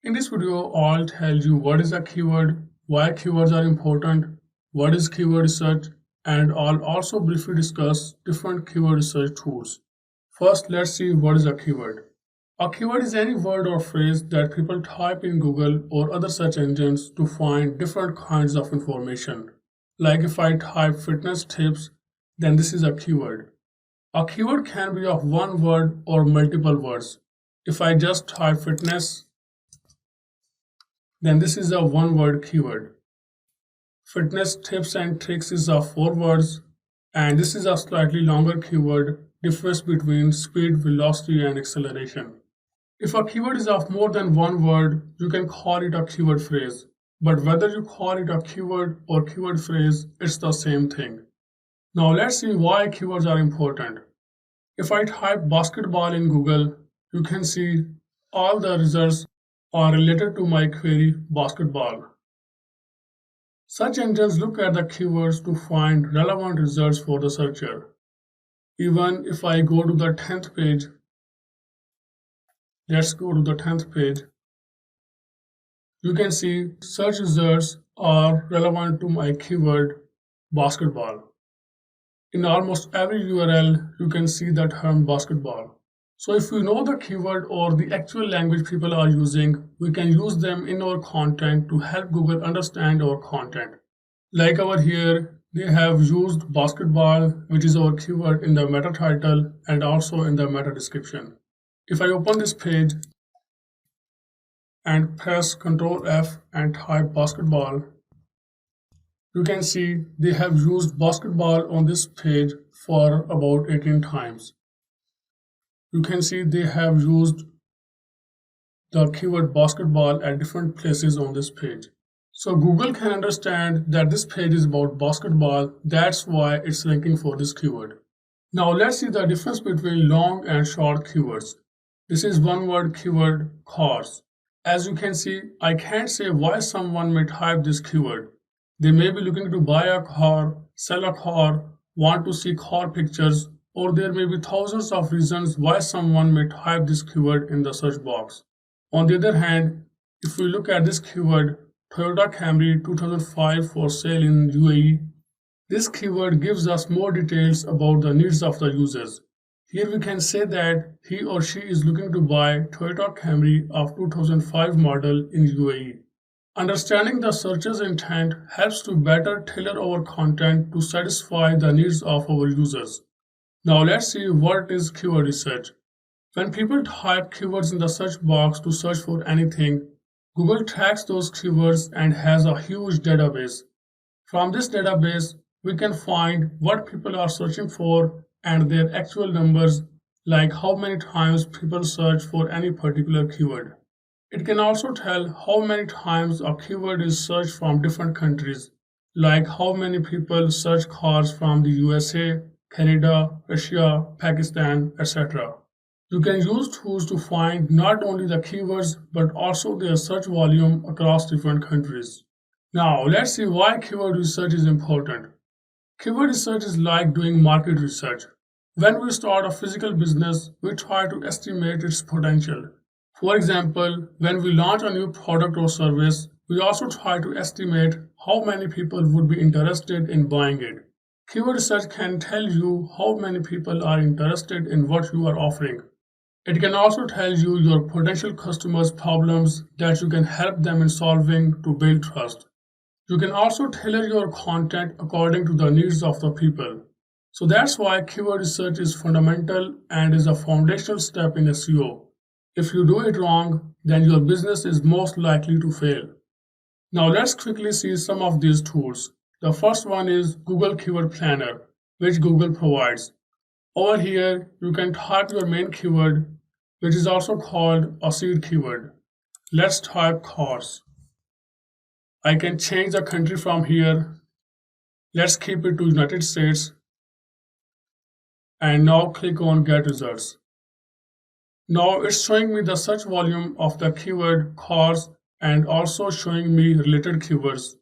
In this video, I'll tell you what is a keyword, why keywords are important, what is keyword research, and I'll also briefly discuss different keyword research tools. First, let's see what is a keyword. A keyword is any word or phrase that people type in Google or other search engines to find different kinds of information. Like if I type fitness tips, then this is a keyword. A keyword can be of one word or multiple words. If I just type fitness, then this is a one-word keyword. Fitness tips and tricks is of 4 words, and this is a slightly longer keyword, difference between speed, velocity, and acceleration. If a keyword is of more than one word, you can call it a keyword phrase. But whether you call it a keyword or keyword phrase, it's the same thing. Now let's see why keywords are important. If I type basketball in Google, you can see all the results are related to my query basketball. Search engines look at the keywords to find relevant results for the searcher. Even if I go to the 10th page, let's go to the 10th page, you can see search results are relevant to my keyword basketball. In almost every URL, you can see the term basketball. So if we know the keyword or the actual language people are using, we can use them in our content to help Google understand our content. Like over here, they have used basketball, which is our keyword, in the meta title and also in the meta description. If I open this page and press Ctrl F and type basketball, you can see they have used basketball on this page for about 18 times. You can see they have used the keyword basketball at different places on this page. So Google can understand that this page is about basketball, that's why it's ranking for this keyword. Now let's see the difference between long and short keywords. This is one word keyword cars. As you can see, I can't say why someone may type this keyword. They may be looking to buy a car, sell a car, want to see car pictures, or there may be thousands of reasons why someone may type this keyword in the search box. On the other hand, if we look at this keyword, Toyota Camry 2005 for sale in UAE, this keyword gives us more details about the needs of the users. Here we can say that he or she is looking to buy Toyota Camry of 2005 model in UAE. Understanding the searcher's intent helps to better tailor our content to satisfy the needs of our users. Now let's see what is keyword research. When people type keywords in the search box to search for anything, Google tracks those keywords and has a huge database. From this database, we can find what people are searching for and their actual numbers, like how many times people search for any particular keyword. It can also tell how many times a keyword is searched from different countries, like how many people search cars from the USA, Canada, Russia, Pakistan, etc. You can use tools to find not only the keywords but also their search volume across different countries. Now let's see why keyword research is important. Keyword research is like doing market research. When we start a physical business, we try to estimate its potential. For example, when we launch a new product or service, we also try to estimate how many people would be interested in buying it. Keyword research can tell you how many people are interested in what you are offering. It can also tell you your potential customers' problems that you can help them in solving to build trust. You can also tailor your content according to the needs of the people. So that's why keyword research is fundamental and is a foundational step in SEO. If you do it wrong, then your business is most likely to fail. Now let's quickly see some of these tools. The first one is Google Keyword Planner, which Google provides. Over here, you can type your main keyword, which is also called a seed keyword. Let's type cars. I can change the country from here. Let's keep it to United States. And now click on Get Results. Now it's showing me the search volume of the keyword cars and also showing me related keywords.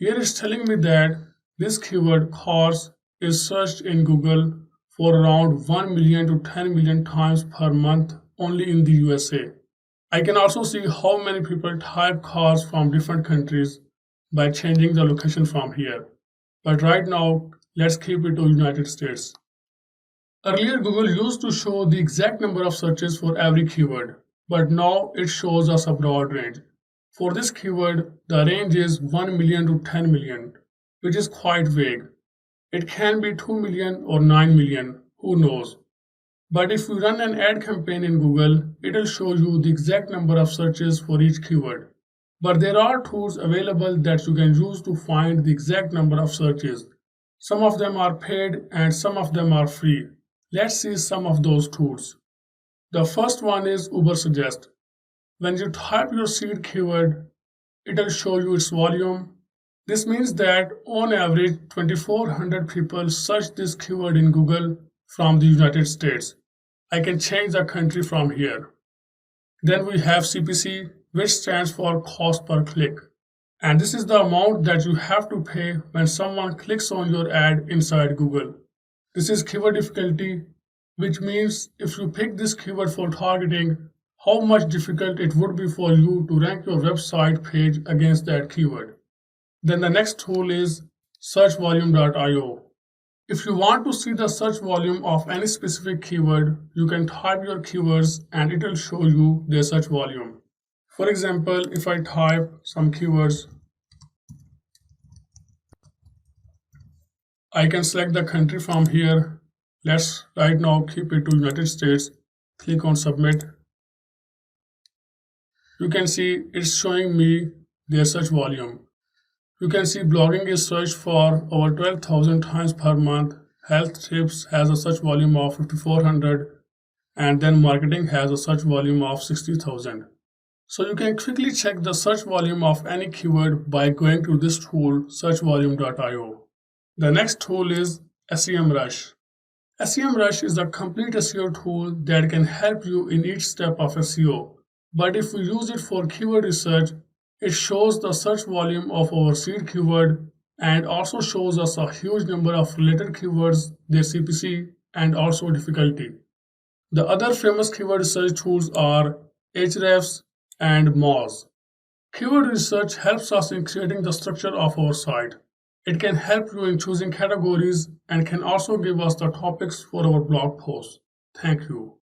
Here it's telling me that this keyword cars is searched in Google for around 1 million to 10 million times per month only in the USA. I can also see how many people type cars from different countries by changing the location from here. But right now, let's keep it to United States. Earlier, Google used to show the exact number of searches for every keyword, but now it shows us a broad range. For this keyword, the range is 1 million to 10 million, which is quite vague. It can be 2 million or 9 million, who knows. But if you run an ad campaign in Google, it'll show you the exact number of searches for each keyword. But there are tools available that you can use to find the exact number of searches. Some of them are paid and some of them are free. Let's see some of those tools. The first one is Ubersuggest. When you type your seed keyword, it'll show you its volume. This means that on average 2,400 people search this keyword in Google from the United States. I can change the country from here. Then we have CPC, which stands for cost per click. And this is the amount that you have to pay when someone clicks on your ad inside Google. This is keyword difficulty, which means if you pick this keyword for targeting, how much difficult it would be for you to rank your website page against that keyword. Then the next tool is searchvolume.io. If you want to see the search volume of any specific keyword, you can type your keywords and it will show you their search volume. For example, if I type some keywords, I can select the country from here. Let's right now keep it to United States. Click on submit. You can see it's showing me their search volume. You can see blogging is searched for over 12,000 times per month. Health tips has a search volume of 5,400 and then marketing has a search volume of 60,000. So you can quickly check the search volume of any keyword by going to this tool searchvolume.io. The next tool is SEMrush. SEMrush is a complete SEO tool that can help you in each step of SEO. But if we use it for keyword research, it shows the search volume of our seed keyword and also shows us a huge number of related keywords, their CPC, and also difficulty. The other famous keyword research tools are Ahrefs and Moz. Keyword research helps us in creating the structure of our site. It can help you in choosing categories and can also give us the topics for our blog posts. Thank you.